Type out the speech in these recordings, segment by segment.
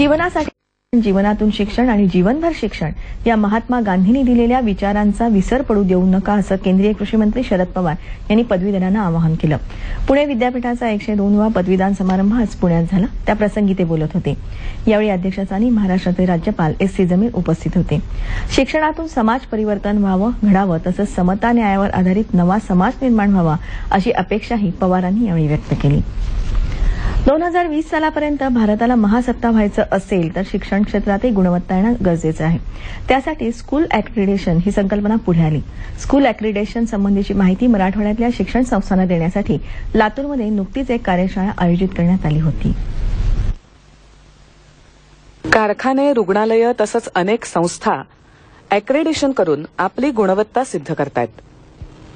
जीवनासाठी जीवनातून शिक्षण आणि जीवनभर शिक्षण या महात्मा गांधींनी दिलेल्या विचारांचा विसर पडू देऊ नका असं केंद्रीय कृषी मंत्री शरद पवार यांनी पदवीधरांना आवाहन केलं। पुणे विद्यापीठाचा 102वा पदवीदान समारंभ आज पुण्यात झाला, त्याप्रसंगी ते बोलत होते। यावेळी अध्यक्षस्थानी महाराष्ट्राचे राज्यपाल एस.सी. जमीर उपस्थित होते। शिक्षणातून समाज परिवर्तन व्हावं, घडावं, तसंच समता न्यायावर आधारित नवा समाज निर्माण व्हावा अशी अपेक्षाही पवारांनी यावेळी व्यक्त केली। 2020 सालापर्यंत भारताला महासत्ता व्हायचं असेल तर शिक्षण क्षेत्रातही गुणवत्ता येणं गरजेचं आहे। त्यासाठी स्कूल ॲक्रिडेशन ही संकल्पना पुढे आली। स्कूल ॲक्रिडेशन संबंधीची माहिती मराठवाड्यातल्या शिक्षण संस्थांना देण्यासाठी लातूरमध्ये नुकतीच एक कार्यशाळा आयोजित करण्यात आली होती। कारखाने, रुग्णालय तसंच अनेक संस्था ॲक्रिडेशन करून आपली गुणवत्ता सिद्ध करतायत।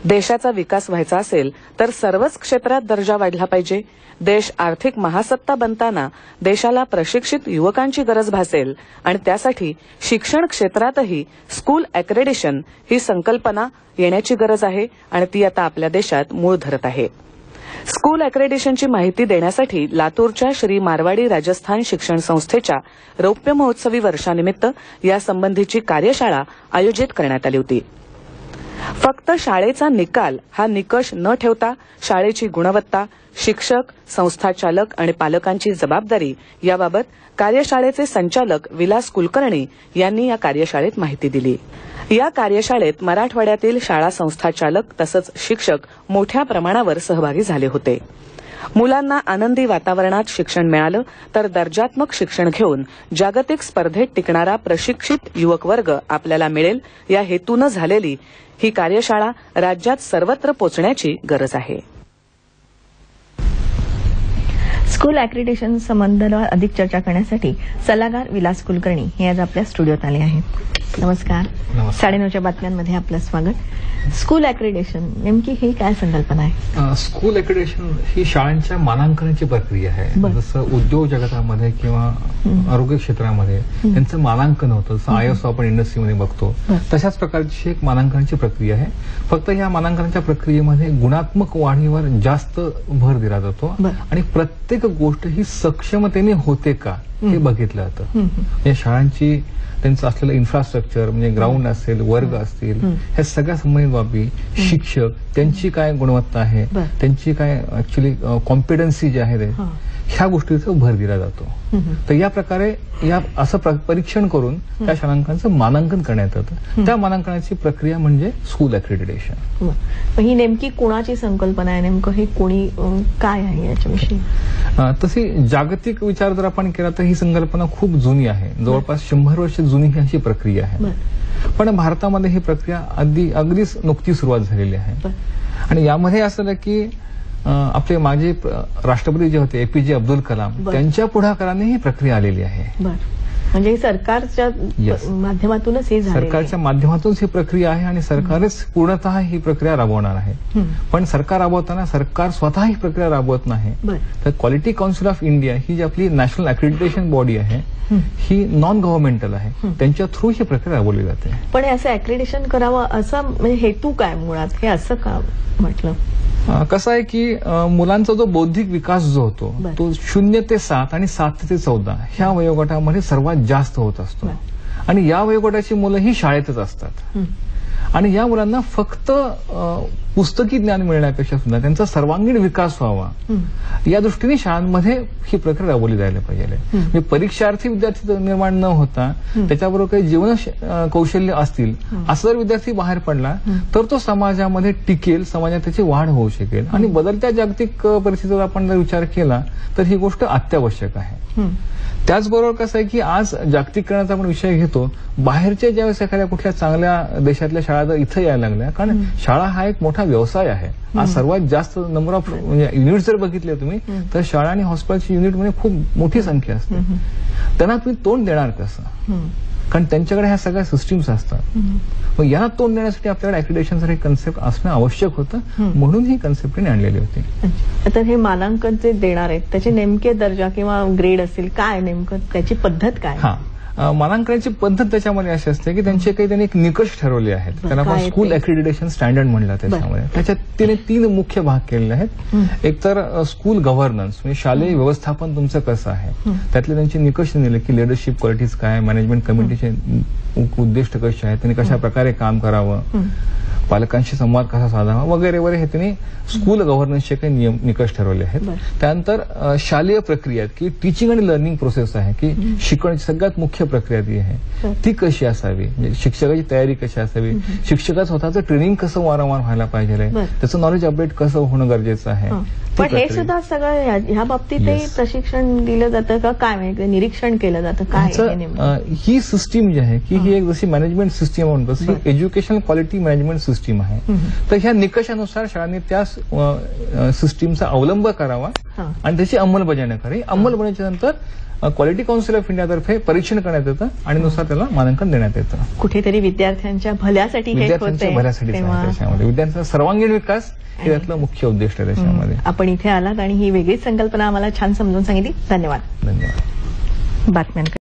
देशाचा विकास व्हायचा असेल तर सर्वच क्षेत्रात दर्जा वाढला पाहिजे। देश आर्थिक महासत्ता बनताना देशाला प्रशिक्षित युवकांची गरज भासेल आणि त्यासाठी शिक्षण क्षेत्रातही स्कूल ॲक्रेडिशन ही संकल्पना येण्याची गरज आहे आणि ती आता आपल्या देशात मूळ धरत आहे। स्कूल ॲक्रेडिशनची माहिती देण्यासाठी लातूरच्या श्री मारवाडी राजस्थान शिक्षण संस्थेच्या रौप्य महोत्सवी वर्षानिमित्त यासंबंधीची कार्यशाळा आयोजित करण्यात आली होती। फक्त शाळेचा निकाल हा निकष न ठेवता शाळेची गुणवत्ता, शिक्षक, संस्थाचालक आणि पालकांची जबाबदारी याबाबत कार्यशाळेचे संचालक विलास कुलकर्णी यांनी या कार्यशाळेत माहिती दिली। या कार्यशाळेत मराठवाड्यातील शाळा संस्थाचालक तसंच शिक्षक मोठ्या प्रमाणावर सहभागी झाले होते। मुलांना आनंदी वातावरणात शिक्षण मिळालं तर दर्जात्मक शिक्षण घेऊन जागतिक स्पर्धेत टिकणारा प्रशिक्षित युवक वर्ग आपल्याला मिळेल या हेतूनं झालेली ही कार्यशाळा राज्यात सर्वत्र पोचण्याची गरज आहे। स्कूल ॲक्रिडेशन संबंधावर अधिक चर्चा करण्यासाठी सल्लागार विलास कुलकर्णी हे आज आपल्या स्टुडिओत आले आहेत। नमस्कार। 9:30च्या बातम्यांमध्ये आपलं स्वागत। स्कूल ॲक्रिडेशन नेमकी ही काय संकल्पना आहे? स्कूल ॲक्रिडेशन ही शाळांच्या मानांकनाची प्रक्रिया आहे। जसं उद्योग जगतामध्ये किंवा आरोग्य क्षेत्रामध्ये त्यांचं मानांकन होतं, जसं ISO आपण इंडस्ट्रीमध्ये बघतो तशाच प्रकारची एक मानांकनाची प्रक्रिया आहे। फक्त या मानांकनाच्या प्रक्रियेमध्ये गुणात्मक वाढीवर जास्त भर दिला जातो आणि प्रत्येक गोष्ट ही सक्षमतेने होते का हे बघितलं जातं। या शाळांची त्यांचं असलेलं इन्फ्रास्ट्रक्चर म्हणजे ग्राउंड असेल, वर्ग असतील, ह्या सगळ्या संबंधित बाबी, शिक्षक त्यांची काय गुणवत्ता आहे, त्यांची काय ऍक्च्युली कॉम्पिटन्सी जी आहे ह्या गोष्टीचा भर दिला जातो। तर या प्रकारे या असं परीक्षण करून त्या शाळांचं मानांकन करण्यात येतं। त्या मानांकनाची प्रक्रिया म्हणजे स्कूल ॲक्रिडिटेशन। ही नेमकी कोणाची संकल्पना आहे? नेमकं हे कोणी काय आहे याच्याविषयी? तशी जागतिक विचार जर आपण केला तर ही संकल्पना खूप जुनी आहे, जवळपास 100 वर्ष जुनी ही अशी प्रक्रिया आहे। पण भारतामध्ये ही प्रक्रिया अगदीच नुकती सुरुवात झालेली आहे आणि यामध्ये असं की आपले माजी राष्ट्रपती जे होते APJ अब्दुल कलाम त्यांच्या पुढाकाराने ही प्रक्रिया आलेली आहे। म्हणजे सरकारच्या माध्यमातूनच ही झाली, सरकारच्या माध्यमातूनच ही प्रक्रिया आहे आणि सरकारच पूर्णतः ही प्रक्रिया राबवणार आहे। पण सरकार राबवताना सरकार स्वतः ही प्रक्रिया राबवत नाही, तर क्वालिटी काउन्सिल ऑफ इंडिया ही जी आपली नॅशनल ॲक्रिडिटेशन बॉडी आहे ही नॉन गव्हर्नमेंटल आहे, त्यांच्या थ्रू ही प्रक्रिया राबवली जाते। पण असं ॲक्रिडिटेशन करावं असं म्हणजे हेतू काय मुळात? हे असं का म्हटलं? कसं आहे की मुलांचा जो बौद्धिक विकास जो होतो तो 0 ते 7 आणि 7 ते 14 ह्या वयोगटामध्ये सर्वात जास्त होत असतो आणि या वयोगटाची मुलं ही शाळेतच असतात आणि या मुलांना फक्त पुस्तकी ज्ञान मिळण्यापेक्षा सुद्धा त्यांचा सर्वांगीण विकास व्हावा या दृष्टीने शाळांमध्ये ही प्रक्रिया राबवली जायला पाहिजे। म्हणजे परीक्षार्थी विद्यार्थी निर्माण न होता त्याच्याबरोबर काही जीवन कौशल्य असतील असं जर विद्यार्थी बाहेर पडला तर तो समाजामध्ये टिकेल, समाजात त्याची वाढ होऊ शकेल आणि बदलत्या जागतिक परिस्थितीवर आपण जर विचार केला तर ही गोष्ट अत्यावश्यक आहे। त्याचबरोबर कसं आहे की आज जागतिकीकरणाचा आपण विषय घेतो, बाहेरच्या ज्यावेळेस एखाद्या कुठल्या चांगल्या देशातल्या शाळा जर इथं यायला लागल्या, कारण शाळा हा एक मोठा व्यवसाय आहे। आज सर्वात जास्त नंबर ऑफ म्हणजे युनिट जर बघितले तुम्ही तर शाळा आणि हॉस्पिटलची युनिटमध्ये खूप मोठी संख्या असते। त्यांना तुम्ही तोंड देणार कसं? कारण त्यांच्याकडे ह्या सगळ्या सिस्टीम्स असतात। मग यांना तोंड देण्यासाठी आपल्याकडे ॲक्रिडिटेशनचं एक कन्सेप्ट असणं आवश्यक होतं, म्हणून ही कन्सेप्ट आणलेली होती। तर हे मानांकन जे देणार आहेत त्याचे नेमके दर्जा किंवा ग्रेड असेल काय, नेमकं त्याची पद्धत काय? मानांकनाची पद्धत त्याच्यामध्ये अशी असते की त्यांनी एक निकष ठरवले आहेत. त्यांना आपण स्कूल अक्रिडिटेशन स्टँडर्ड म्हणलं त्याच्यामध्ये. त्याच्यात तिने 3 मुख्य भाग केलेले आहेत. एक तर स्कूल गव्हर्नन्स म्हणजे शालेय व्यवस्थापन तुमचं कसं आहे, त्यातले त्यांचे निकष दिले की लिडरशिप क्वालिटीज काय, मॅनेजमेंट कमिटीचे उद्दिष्ट कसे आहेत, त्यांनी कशा प्रकारे काम करावं, पालकांशी संवाद कसा साधावा वगैरे वगैरे हे त्यांनी स्कूल गव्हर्नन्सचे काही नियम निकष ठरवले आहेत. त्यानंतर शालेय प्रक्रिया की टीचिंग आणि लर्निंग प्रोसेस आहे की शिकवण्याची सगळ्यात मुख्य प्रक्रिया ती आहे, ती कशी असावी, म्हणजे शिक्षकाची तयारी कशी असावी, शिक्षकाचं स्वतःचं ट्रेनिंग कसं वारंवार व्हायला पाहिजे, त्याचं नॉलेज अपडेट कसं होणं गरजेचं आहे. पण हे सुद्धा सगळं ह्या बाबतीतही प्रशिक्षण दिलं जातं का काय, म्हणजे निरीक्षण केलं जातं काय? ही सिस्टीम जी आहे की ही एक जशी मॅनेजमेंट सिस्टीम म्हणतो तशी एज्युकेशनल क्वालिटी मॅनेजमेंट सिस्टीम आहे. तर ह्या निकषानुसार शाळांनी त्या सिस्टीमचा अवलंब करावा आणि त्याची अंमलबजावणी करावी. अंमलबजावणीच्या नंतर क्वालिटी काउन्सिल ऑफ इंडियातर्फे परीक्षण करण्यात येतं आणि नुसार त्याला मानांकन देण्यात येतं. कुठेतरी विद्यार्थ्यांच्या भल्यासाठी त्याच्यामध्ये विद्यार्थ्यांचा सर्वांगीण विकास हे त्यातलं मुख्य उद्दिष्ट आहे त्याच्यामध्ये. आपण इथे आलात आणि ही वेगळीच संकल्पना आम्हाला छान समजून सांगितली. धन्यवाद. धन्यवाद. बातम्यांकडे